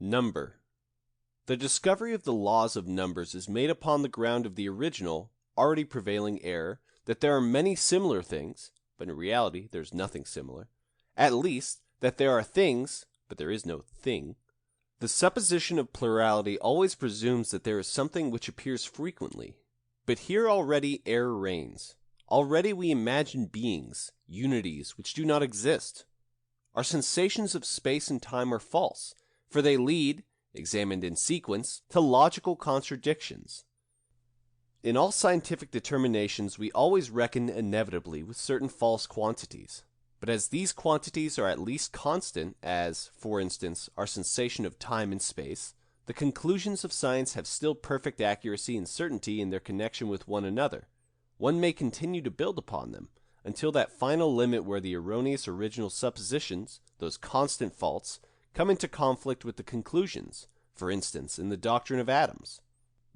Number. The discovery of the laws of numbers is made upon the ground of the original, already prevailing error that there are many similar things, but in reality there is nothing similar. At least, that there are things, but there is no thing. The supposition of plurality always presumes that there is something which appears frequently. But here already error reigns. Already we imagine beings, unities, which do not exist. Our sensations of space and time are false, for they lead, examined in sequence, to logical contradictions. In all scientific determinations we always reckon inevitably with certain false quantities. But as these quantities are at least constant, as, for instance, our sensation of time and space, the conclusions of science have still perfect accuracy and certainty in their connection with one another. One may continue to build upon them, until that final limit where the erroneous original suppositions, those constant faults, come into conflict with the conclusions, for instance, in the doctrine of atoms.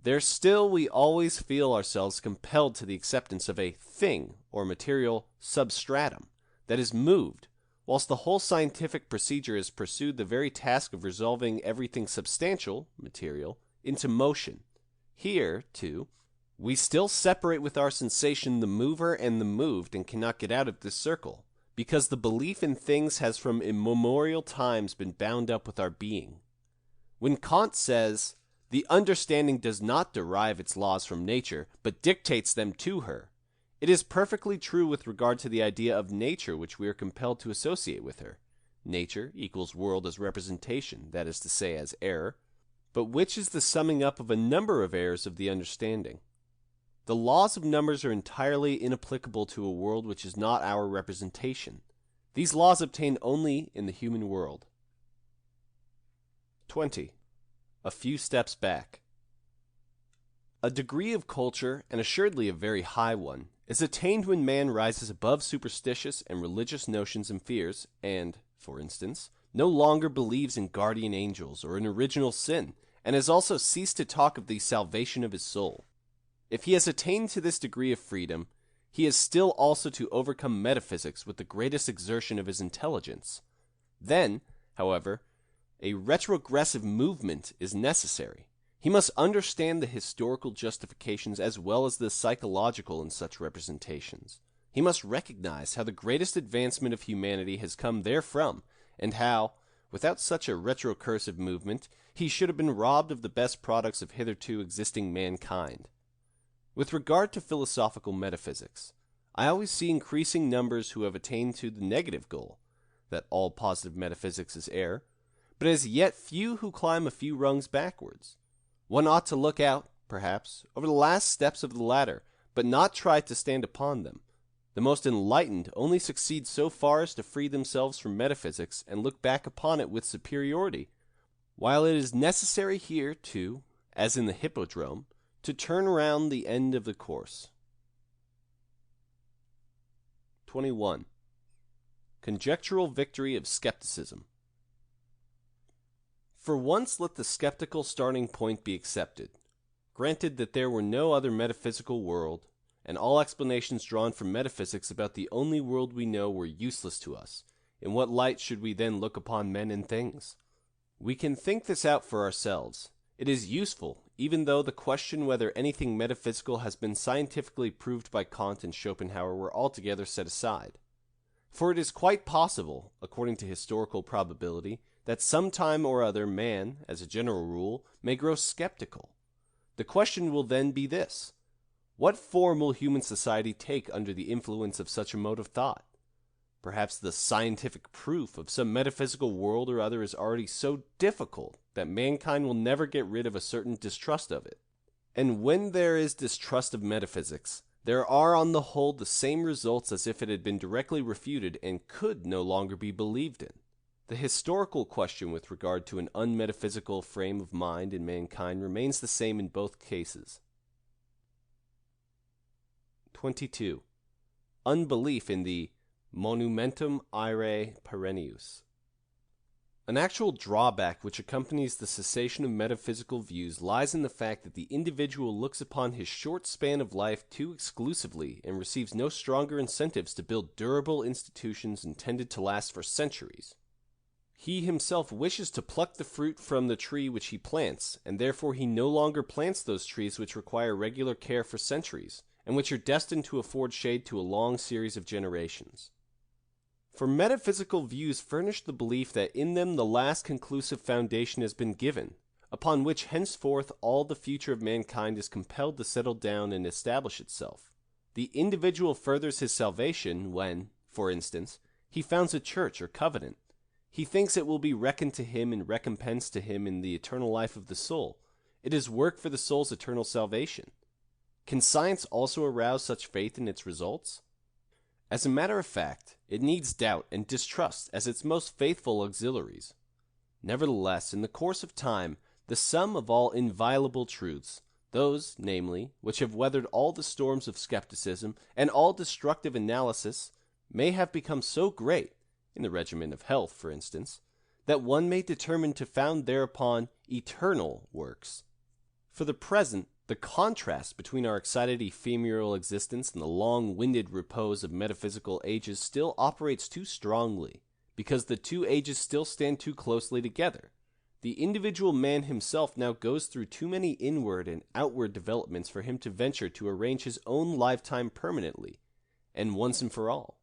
There still we always feel ourselves compelled to the acceptance of a thing, or material substratum, that is moved, whilst the whole scientific procedure has pursued the very task of resolving everything substantial, material, into motion. Here, too, we still separate with our sensation the mover and the moved and cannot get out of this circle, because the belief in things has from immemorial times been bound up with our being. When Kant says, "The understanding does not derive its laws from nature, but dictates them to her," it is perfectly true with regard to the idea of nature which we are compelled to associate with her. Nature equals world as representation, that is to say, as error, but which is the summing up of a number of errors of the understanding. The laws of numbers are entirely inapplicable to a world which is not our representation. These laws obtain only in the human world. 20. A few steps back. A degree of culture, and assuredly a very high one, is attained when man rises above superstitious and religious notions and fears, and, for instance, no longer believes in guardian angels or in original sin, and has also ceased to talk of the salvation of his soul. If he has attained to this degree of freedom, he has still also to overcome metaphysics with the greatest exertion of his intelligence. Then, however, a retrogressive movement is necessary. He must understand the historical justifications as well as the psychological in such representations. He must recognize how the greatest advancement of humanity has come therefrom, and how, without such a retrocursive movement, he should have been robbed of the best products of hitherto existing mankind. With regard to philosophical metaphysics, I always see increasing numbers who have attained to the negative goal, that all positive metaphysics is error, but as yet few who climb a few rungs backwards. One ought to look out, perhaps, over the last steps of the ladder, but not try to stand upon them. The most enlightened only succeed so far as to free themselves from metaphysics and look back upon it with superiority, while it is necessary here, too, as in the hippodrome, to turn round the end of the course. 21. Conjectural victory of skepticism. For once let the skeptical starting point be accepted. Granted that there were no other metaphysical world, and all explanations drawn from metaphysics about the only world we know were useless to us, in what light should we then look upon men and things? We can think this out for ourselves. It is useful, even though the question whether anything metaphysical has been scientifically proved by Kant and Schopenhauer were altogether set aside. For it is quite possible, according to historical probability, that some time or other man, as a general rule, may grow skeptical. The question will then be this: what form will human society take under the influence of such a mode of thought? Perhaps the scientific proof of some metaphysical world or other is already so difficult that mankind will never get rid of a certain distrust of it. And when there is distrust of metaphysics, there are on the whole the same results as if it had been directly refuted and could no longer be believed in. The historical question with regard to an unmetaphysical frame of mind in mankind remains the same in both cases. 22. Unbelief in the monumentum aere perennius. An actual drawback which accompanies the cessation of metaphysical views lies in the fact that the individual looks upon his short span of life too exclusively and receives no stronger incentives to build durable institutions intended to last for centuries. He himself wishes to pluck the fruit from the tree which he plants, and therefore he no longer plants those trees which require regular care for centuries, and which are destined to afford shade to a long series of generations. For metaphysical views furnish the belief that in them the last conclusive foundation has been given, upon which henceforth all the future of mankind is compelled to settle down and establish itself. The individual furthers his salvation when, for instance, he founds a church or covenant. He thinks it will be reckoned to him in recompense to him in the eternal life of the soul. It is work for the soul's eternal salvation. Can science also arouse such faith in its results? As a matter of fact, it needs doubt and distrust as its most faithful auxiliaries. Nevertheless, in the course of time, the sum of all inviolable truths, those, namely, which have weathered all the storms of skepticism and all destructive analysis, may have become so great, in the regimen of health, for instance, that one may determine to found thereupon eternal works. For the present, the contrast between our excited ephemeral existence and the long-winded repose of metaphysical ages still operates too strongly, because the two ages still stand too closely together. The individual man himself now goes through too many inward and outward developments for him to venture to arrange his own lifetime permanently, and once and for all.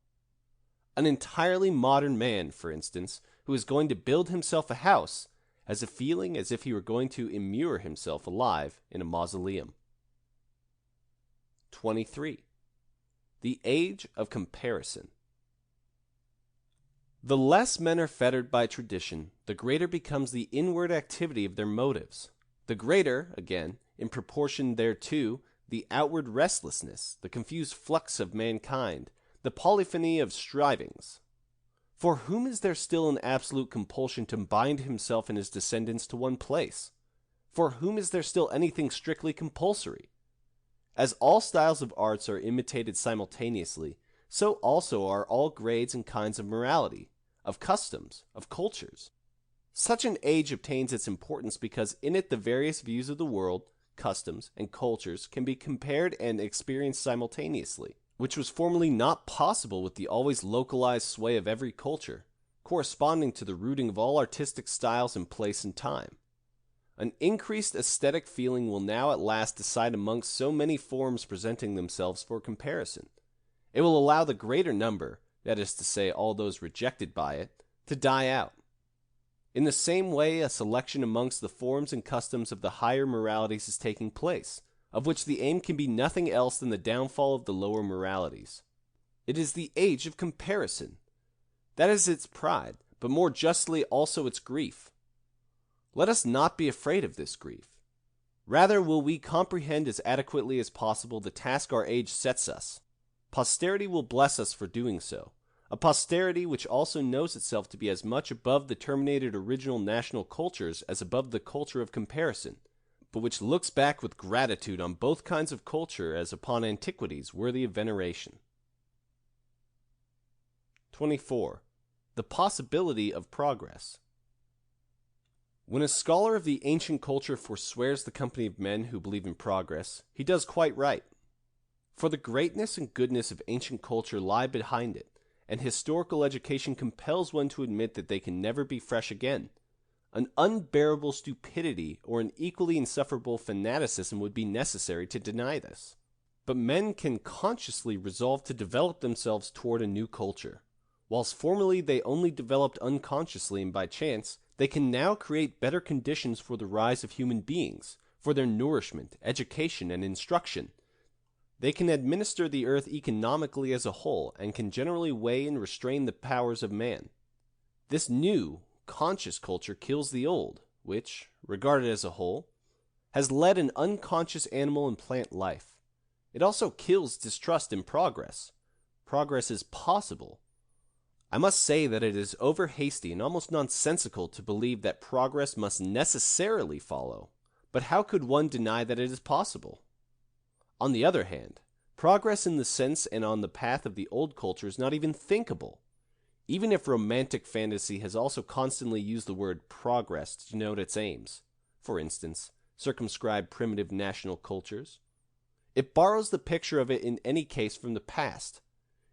An entirely modern man, for instance, who is going to build himself a house, has a feeling as if he were going to immure himself alive in a mausoleum. 23. The age of comparison. The less men are fettered by tradition, the greater becomes the inward activity of their motives. The greater, again, in proportion thereto, the outward restlessness, the confused flux of mankind, the polyphony of strivings. For whom is there still an absolute compulsion to bind himself and his descendants to one place? For whom is there still anything strictly compulsory? As all styles of arts are imitated simultaneously, so also are all grades and kinds of morality, of customs, of cultures. Such an age obtains its importance because in it the various views of the world, customs, and cultures can be compared and experienced simultaneously, which was formerly not possible with the always localized sway of every culture, corresponding to the rooting of all artistic styles in place and time. An increased aesthetic feeling will now at last decide amongst so many forms presenting themselves for comparison. It will allow the greater number, that is to say all those rejected by it, to die out. In the same way, a selection amongst the forms and customs of the higher moralities is taking place, of which the aim can be nothing else than the downfall of the lower moralities. It is the age of comparison. That is its pride, but more justly also its grief. Let us not be afraid of this grief. Rather will we comprehend as adequately as possible the task our age sets us. Posterity will bless us for doing so, a posterity which also knows itself to be as much above the terminated original national cultures as above the culture of comparison, but which looks back with gratitude on both kinds of culture as upon antiquities worthy of veneration. 24. The possibility of progress. When a scholar of the ancient culture forswears the company of men who believe in progress, he does quite right. For the greatness and goodness of ancient culture lie behind it, and historical education compels one to admit that they can never be fresh again. An unbearable stupidity or an equally insufferable fanaticism would be necessary to deny this. But men can consciously resolve to develop themselves toward a new culture. Whilst formerly they only developed unconsciously and by chance, they can now create better conditions for the rise of human beings, for their nourishment, education, and instruction. They can administer the earth economically as a whole, and can generally weigh and restrain the powers of man. This new, conscious culture kills the old, which, regarded as a whole, has led an unconscious animal and plant life. It also kills distrust in progress. Progress is possible. I must say that it is over-hasty and almost nonsensical to believe that progress must necessarily follow, but how could one deny that it is possible? On the other hand, progress in the sense and on the path of the old culture is not even thinkable. Even if romantic fantasy has also constantly used the word progress to denote its aims, for instance, circumscribed primitive national cultures, it borrows the picture of it in any case from the past.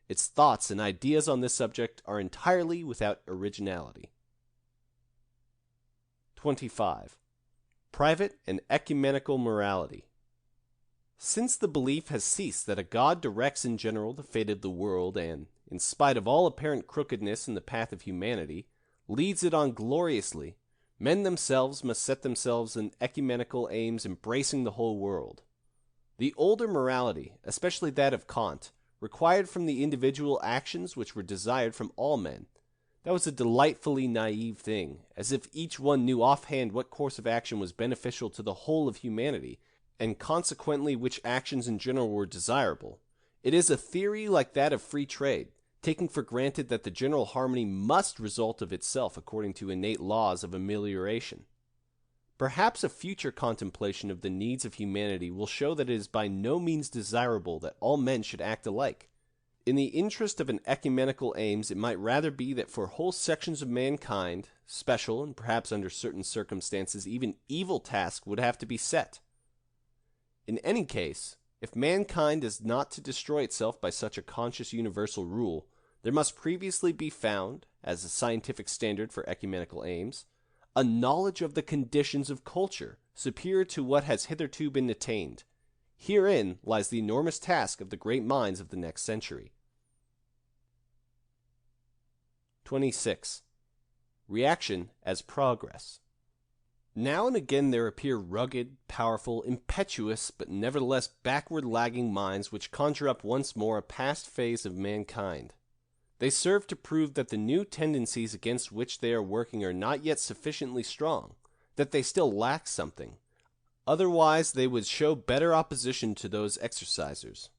Its thoughts and ideas on this subject are entirely without originality. 25. Private and ecumenical morality. Since the belief has ceased that a God directs in general the fate of the world and, in spite of all apparent crookedness in the path of humanity, leads it on gloriously, men themselves must set themselves in ecumenical aims embracing the whole world. The older morality, especially that of Kant, required from the individual actions which were desired from all men. That was a delightfully naive thing, as if each one knew offhand what course of action was beneficial to the whole of humanity, and consequently which actions in general were desirable. It is a theory like that of free trade, taking for granted that the general harmony must result of itself according to innate laws of amelioration. Perhaps a future contemplation of the needs of humanity will show that it is by no means desirable that all men should act alike. In the interest of an ecumenical aims, it might rather be that for whole sections of mankind, special and perhaps under certain circumstances even evil tasks would have to be set. In any case, if mankind is not to destroy itself by such a conscious universal rule, there must previously be found, as a scientific standard for ecumenical aims, a knowledge of the conditions of culture superior to what has hitherto been attained. Herein lies the enormous task of the great minds of the next century. 26. Reaction as progress. Now and again there appear rugged, powerful, impetuous, but nevertheless backward-lagging minds which conjure up once more a past phase of mankind. They serve to prove that the new tendencies against which they are working are not yet sufficiently strong, that they still lack something. Otherwise, they would show better opposition to those exercisers.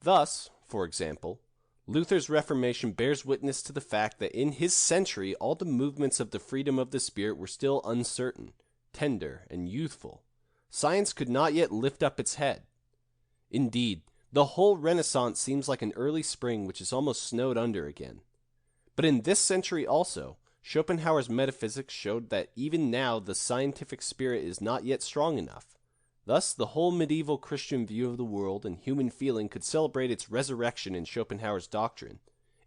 Thus, for example, Luther's Reformation bears witness to the fact that in his century all the movements of the freedom of the spirit were still uncertain, tender, and youthful. Science could not yet lift up its head. Indeed, the whole Renaissance seems like an early spring which is almost snowed under again. But in this century also, Schopenhauer's metaphysics showed that even now the scientific spirit is not yet strong enough. Thus, the whole medieval Christian view of the world and human feeling could celebrate its resurrection in Schopenhauer's doctrine,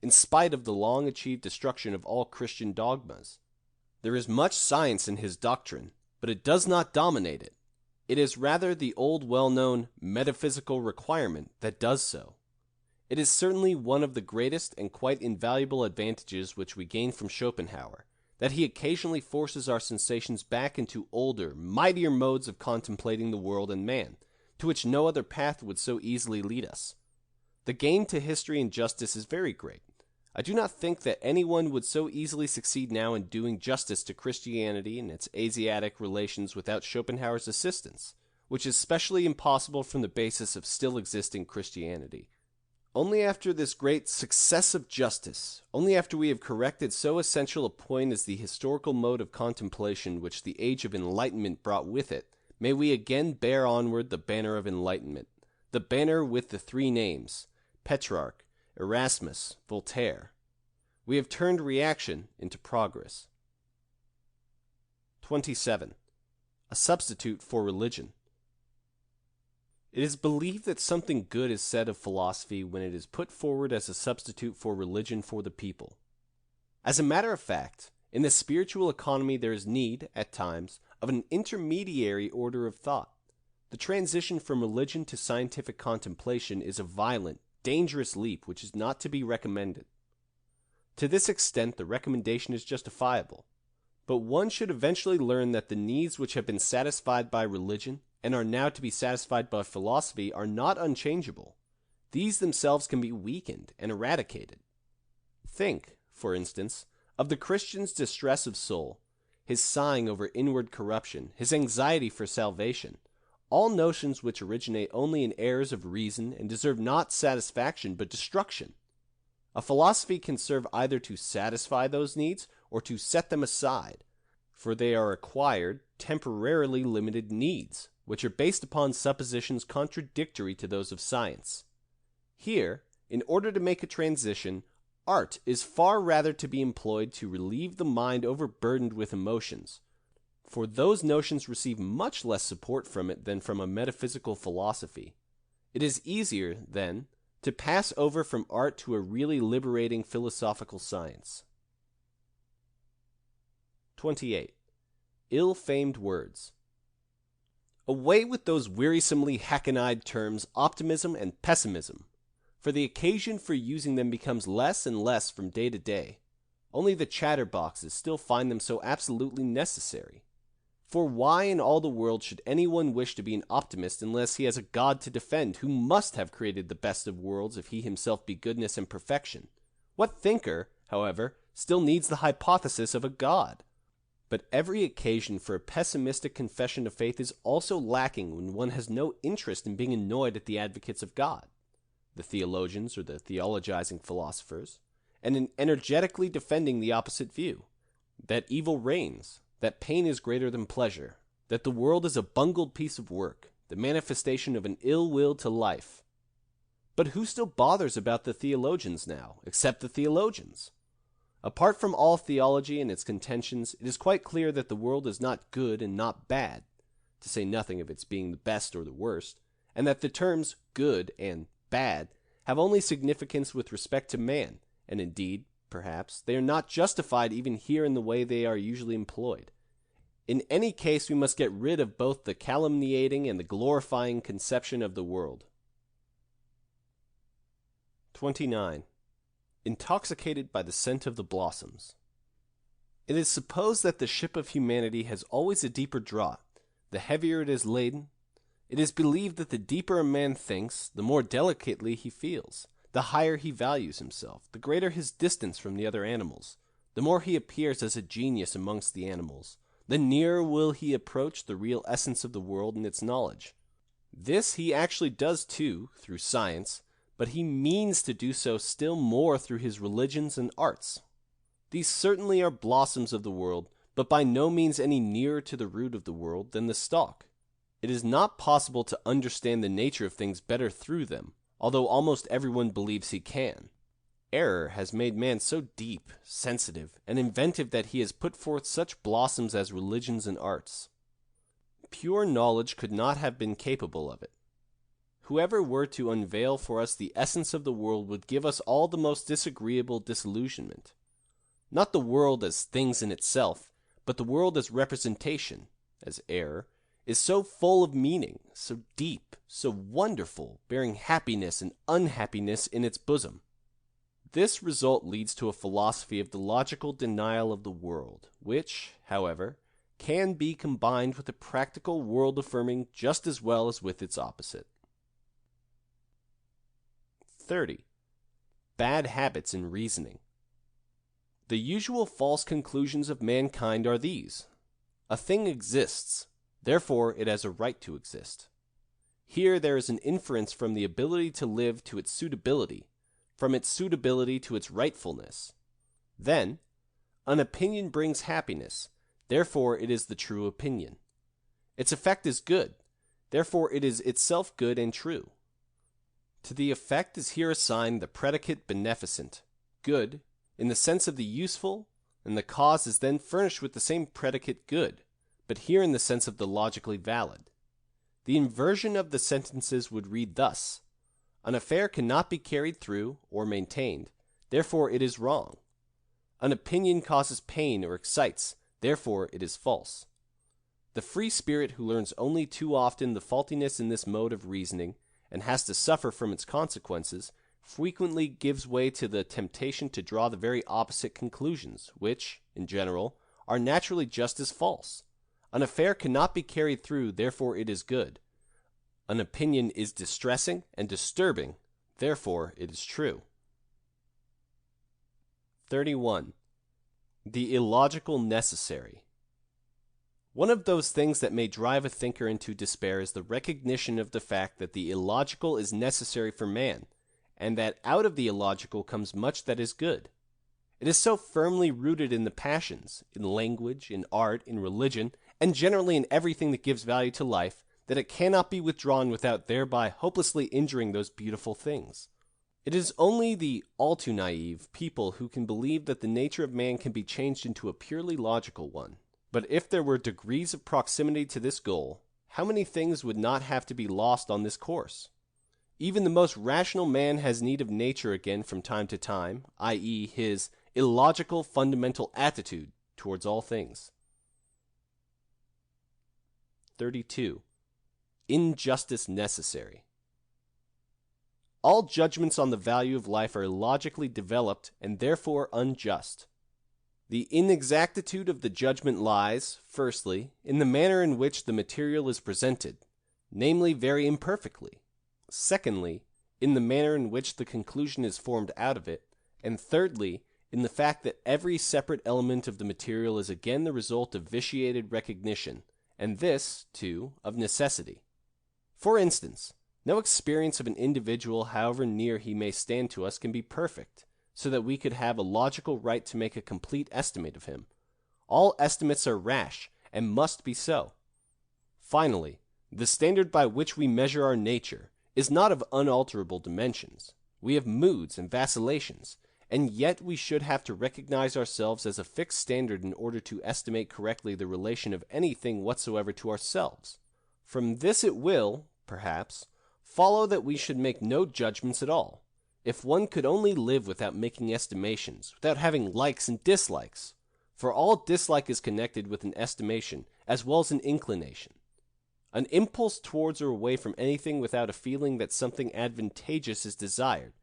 in spite of the long-achieved destruction of all Christian dogmas. There is much science in his doctrine, but it does not dominate it. It is rather the old well-known metaphysical requirement that does so. It is certainly one of the greatest and quite invaluable advantages which we gain from Schopenhauer, that he occasionally forces our sensations back into older, mightier modes of contemplating the world and man, to which no other path would so easily lead us. The gain to history and justice is very great. I do not think that anyone would so easily succeed now in doing justice to Christianity and its Asiatic relations without Schopenhauer's assistance, which is specially impossible from the basis of still existing Christianity. Only after this great success of justice, only after we have corrected so essential a point as the historical mode of contemplation which the age of enlightenment brought with it, may we again bear onward the banner of enlightenment, the banner with the three names, Petrarch, Erasmus, Voltaire. We have turned reaction into progress. 27. A substitute for religion. It is believed that something good is said of philosophy when it is put forward as a substitute for religion for the people. As a matter of fact, in the spiritual economy there is need, at times, of an intermediary order of thought. The transition from religion to scientific contemplation is a violent, dangerous leap which is not to be recommended. To this extent the recommendation is justifiable. But one should eventually learn that the needs which have been satisfied by religion and are now to be satisfied by philosophy are not unchangeable. These themselves can be weakened and eradicated. Think, for instance, of the Christian's distress of soul, his sighing over inward corruption, his anxiety for salvation, all notions which originate only in errors of reason and deserve not satisfaction but destruction. A philosophy can serve either to satisfy those needs or to set them aside, for they are acquired, temporarily limited needs, which are based upon suppositions contradictory to those of science. Here, in order to make a transition, art is far rather to be employed to relieve the mind overburdened with emotions, for those notions receive much less support from it than from a metaphysical philosophy. It is easier, then, to pass over from art to a really liberating philosophical science. 28. Ill-famed words. Away with those wearisomely hackneyed terms optimism and pessimism, for the occasion for using them becomes less and less from day to day. Only the chatterboxes still find them so absolutely necessary. For why in all the world should anyone wish to be an optimist unless he has a God to defend who must have created the best of worlds if he himself be goodness and perfection? What thinker, however, still needs the hypothesis of a God? But every occasion for a pessimistic confession of faith is also lacking when one has no interest in being annoyed at the advocates of God, the theologians or the theologizing philosophers, and in energetically defending the opposite view, that evil reigns, that pain is greater than pleasure, that the world is a bungled piece of work, the manifestation of an ill will to life. But who still bothers about the theologians now, except the theologians? Apart from all theology and its contentions, it is quite clear that the world is not good and not bad, to say nothing of its being the best or the worst, and that the terms good and bad have only significance with respect to man, and indeed, perhaps, they are not justified even here in the way they are usually employed. In any case, we must get rid of both the calumniating and the glorifying conception of the world. 29. Intoxicated by the scent of the blossoms. It is supposed that the ship of humanity has always a deeper draught, the heavier it is laden. It is believed that the deeper a man thinks, the more delicately he feels, the higher he values himself, the greater his distance from the other animals, the more he appears as a genius amongst the animals, the nearer will he approach the real essence of the world and its knowledge. This he actually does too, through science, but he means to do so still more through his religions and arts. These certainly are blossoms of the world, but by no means any nearer to the root of the world than the stalk. It is not possible to understand the nature of things better through them, although almost everyone believes he can. Error has made man so deep, sensitive, and inventive that he has put forth such blossoms as religions and arts. Pure knowledge could not have been capable of it. Whoever were to unveil for us the essence of the world would give us all the most disagreeable disillusionment. Not the world as things in itself, but the world as representation, as error, is so full of meaning, so deep, so wonderful, bearing happiness and unhappiness in its bosom. This result leads to a philosophy of the logical denial of the world, which, however, can be combined with a practical world-affirming just as well as with its opposite. 30. Bad habits in reasoning. The usual false conclusions of mankind are these. A thing exists, therefore it has a right to exist. Here there is an inference from the ability to live to its suitability, from its suitability to its rightfulness. Then, an opinion brings happiness, therefore it is the true opinion. Its effect is good, therefore it is itself good and true. To the effect is here assigned the predicate beneficent, good, in the sense of the useful, and the cause is then furnished with the same predicate good, but here in the sense of the logically valid. The inversion of the sentences would read thus: an affair cannot be carried through or maintained, therefore it is wrong. An opinion causes pain or excites, therefore it is false. The free spirit who learns only too often the faultiness in this mode of reasoning, and has to suffer from its consequences, frequently gives way to the temptation to draw the very opposite conclusions, which, in general, are naturally just as false. An affair cannot be carried through, therefore it is good. An opinion is distressing and disturbing, therefore it is true. 31. The illogical necessary. One of those things that may drive a thinker into despair is the recognition of the fact that the illogical is necessary for man, and that out of the illogical comes much that is good. It is so firmly rooted in the passions, in language, in art, in religion, and generally in everything that gives value to life, that it cannot be withdrawn without thereby hopelessly injuring those beautiful things. It is only the all too naive people who can believe that the nature of man can be changed into a purely logical one. But if there were degrees of proximity to this goal, how many things would not have to be lost on this course? Even the most rational man has need of nature again from time to time, i.e. his illogical fundamental attitude towards all things. 32. Injustice necessary. All judgments on the value of life are illogically developed and therefore unjust. The inexactitude of the judgment lies, firstly, in the manner in which the material is presented, namely very imperfectly; secondly, in the manner in which the conclusion is formed out of it; and thirdly, in the fact that every separate element of the material is again the result of vitiated recognition, and this, too, of necessity. For instance, no experience of an individual, however near he may stand to us, can be perfect, so that we could have a logical right to make a complete estimate of him. All estimates are rash, and must be so. Finally, the standard by which we measure our nature is not of unalterable dimensions. We have moods and vacillations, and yet we should have to recognize ourselves as a fixed standard in order to estimate correctly the relation of anything whatsoever to ourselves. From this it will, perhaps, follow that we should make no judgments at all. If one could only live without making estimations, without having likes and dislikes, for all dislike is connected with an estimation as well as an inclination. An impulse towards or away from anything without a feeling that something advantageous is desired,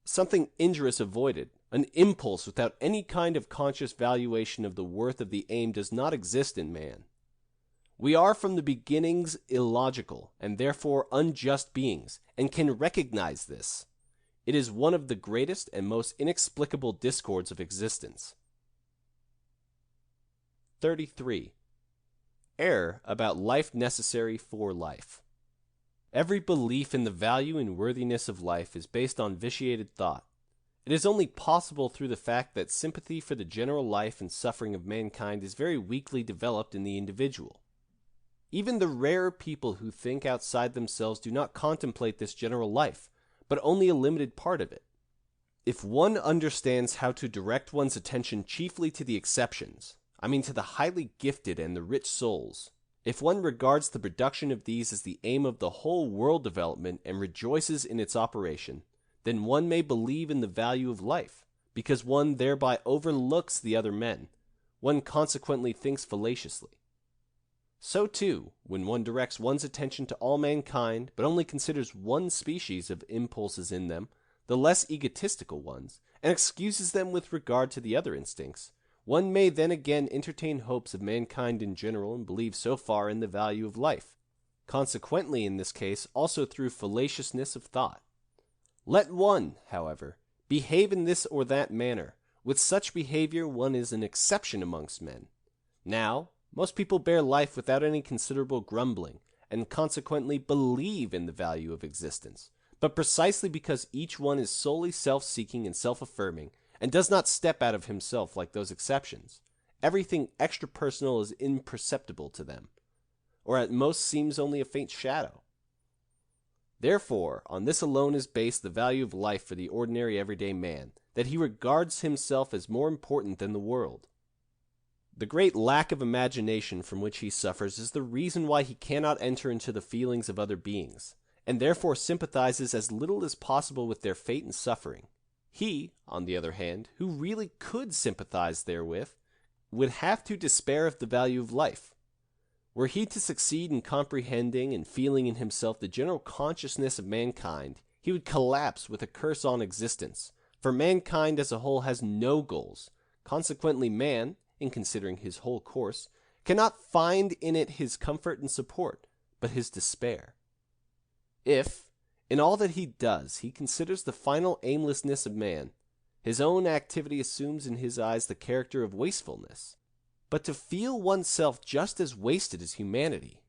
something injurious avoided, an impulse without any kind of conscious valuation of the worth of the aim does not exist in man. We are from the beginnings illogical, and therefore unjust beings, and can recognize this. It is one of the greatest and most inexplicable discords of existence. 33. Error about life necessary for life. Every belief in the value and worthiness of life is based on vitiated thought. It is only possible through the fact that sympathy for the general life and suffering of mankind is very weakly developed in the individual. Even the rare people who think outside themselves do not contemplate this general life, but only a limited part of it. If one understands how to direct one's attention chiefly to the exceptions, I mean to the highly gifted and the rich souls, if one regards the production of these as the aim of the whole world development and rejoices in its operation, then one may believe in the value of life, because one thereby overlooks the other men. One consequently thinks fallaciously. So too, when one directs one's attention to all mankind, but only considers one species of impulses in them, the less egotistical ones, and excuses them with regard to the other instincts, one may then again entertain hopes of mankind in general and believe so far in the value of life, consequently in this case also through fallaciousness of thought. Let one, however, behave in this or that manner. With such behavior one is an exception amongst men. Now, most people bear life without any considerable grumbling, and consequently believe in the value of existence. But precisely because each one is solely self-seeking and self-affirming, and does not step out of himself like those exceptions, everything extra-personal is imperceptible to them, or at most seems only a faint shadow. Therefore, on this alone is based the value of life for the ordinary everyday man, that he regards himself as more important than the world. The great lack of imagination from which he suffers is the reason why he cannot enter into the feelings of other beings, and therefore sympathizes as little as possible with their fate and suffering. He, on the other hand, who really could sympathize therewith, would have to despair of the value of life. Were he to succeed in comprehending and feeling in himself the general consciousness of mankind, he would collapse with a curse on existence, for mankind as a whole has no goals. Consequently, man, in considering his whole course, cannot find in it his comfort and support, but his despair. If, in all that he does, he considers the final aimlessness of man, his own activity assumes in his eyes the character of wastefulness. But to feel oneself just as wasted as humanity,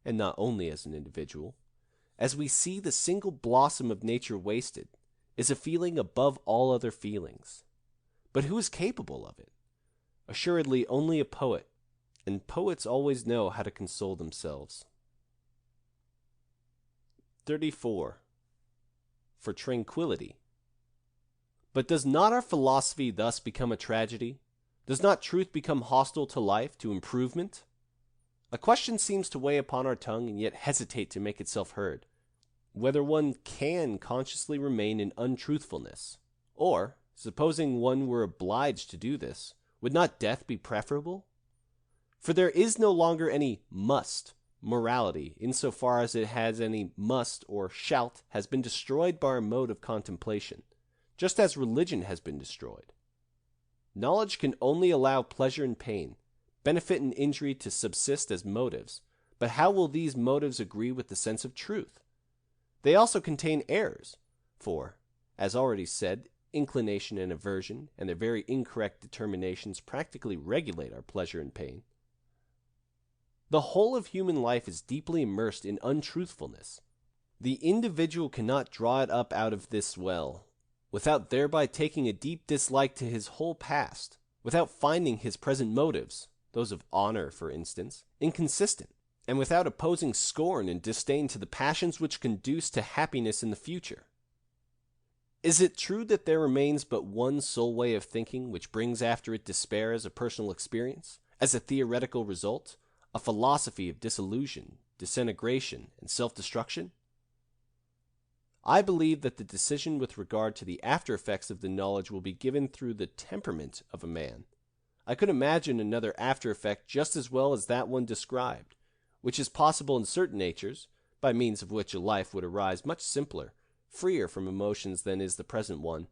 and not only as an individual, as we see the single blossom of nature wasted, is a feeling above all other feelings. But who is capable of it? Assuredly only a poet, and poets always know how to console themselves. 34. For tranquility. But does not our philosophy thus become a tragedy? Does not truth become hostile to life, to improvement? A question seems to weigh upon our tongue and yet hesitate to make itself heard. Whether one can consciously remain in untruthfulness, or, supposing one were obliged to do this, would not death be preferable? For there is no longer any must, morality, insofar as it has any must or shalt, has been destroyed by our mode of contemplation, just as religion has been destroyed. Knowledge can only allow pleasure and pain, benefit and injury to subsist as motives, but how will these motives agree with the sense of truth? They also contain errors, for, as already said, inclination and aversion and their very incorrect determinations practically regulate our pleasure and pain. The whole of human life is deeply immersed in untruthfulness. The individual cannot draw it up out of this well, without thereby taking a deep dislike to his whole past, without finding his present motives, those of honor, for instance, inconsistent, and without opposing scorn and disdain to the passions which conduce to happiness in the future. Is it true that there remains but one sole way of thinking which brings after it despair as a personal experience, as a theoretical result, a philosophy of disillusion, disintegration, and self-destruction? I believe that the decision with regard to the after-effects of the knowledge will be given through the temperament of a man. I could imagine another after-effect just as well as that one described, which is possible in certain natures, by means of which a life would arise much simpler, freer from emotions than is the present one,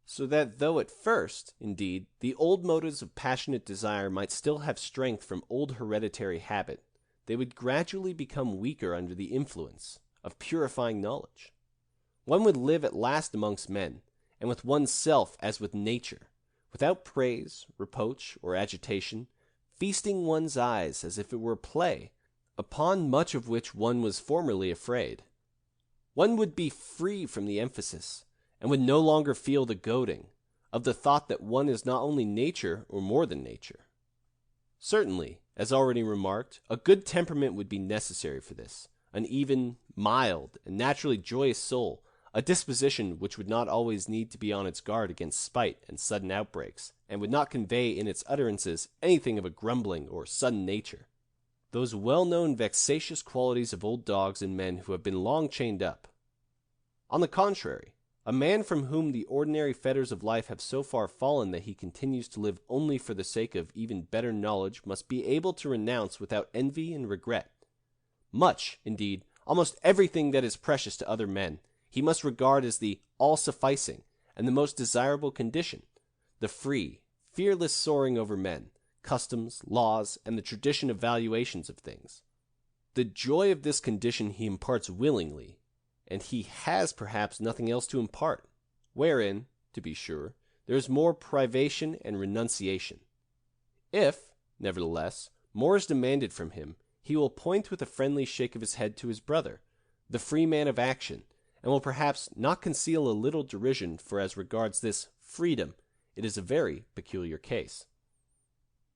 so that though at first, indeed, the old motives of passionate desire might still have strength from old hereditary habit, they would gradually become weaker under the influence of purifying knowledge. One would live at last amongst men, and with one's self as with nature, without praise, reproach, or agitation, feasting one's eyes as if it were play, upon much of which one was formerly afraid. One would be free from the emphasis, and would no longer feel the goading, of the thought that one is not only nature or more than nature. Certainly, as already remarked, a good temperament would be necessary for this, an even, mild, and naturally joyous soul, a disposition which would not always need to be on its guard against spite and sudden outbreaks, and would not convey in its utterances anything of a grumbling or sudden nature. Those well-known vexatious qualities of old dogs and men who have been long chained up. On the contrary, a man from whom the ordinary fetters of life have so far fallen that he continues to live only for the sake of even better knowledge must be able to renounce without envy and regret much, indeed, almost everything that is precious to other men. He must regard as the all-sufficing and the most desirable condition, the free, fearless soaring over men, customs, laws, and the tradition of valuations of things. The joy of this condition he imparts willingly, and he has perhaps nothing else to impart, wherein, to be sure, there is more privation and renunciation. If, nevertheless, more is demanded from him, he will point with a friendly shake of his head to his brother, the free man of action, and will perhaps not conceal a little derision, for as regards this freedom, it is a very peculiar case.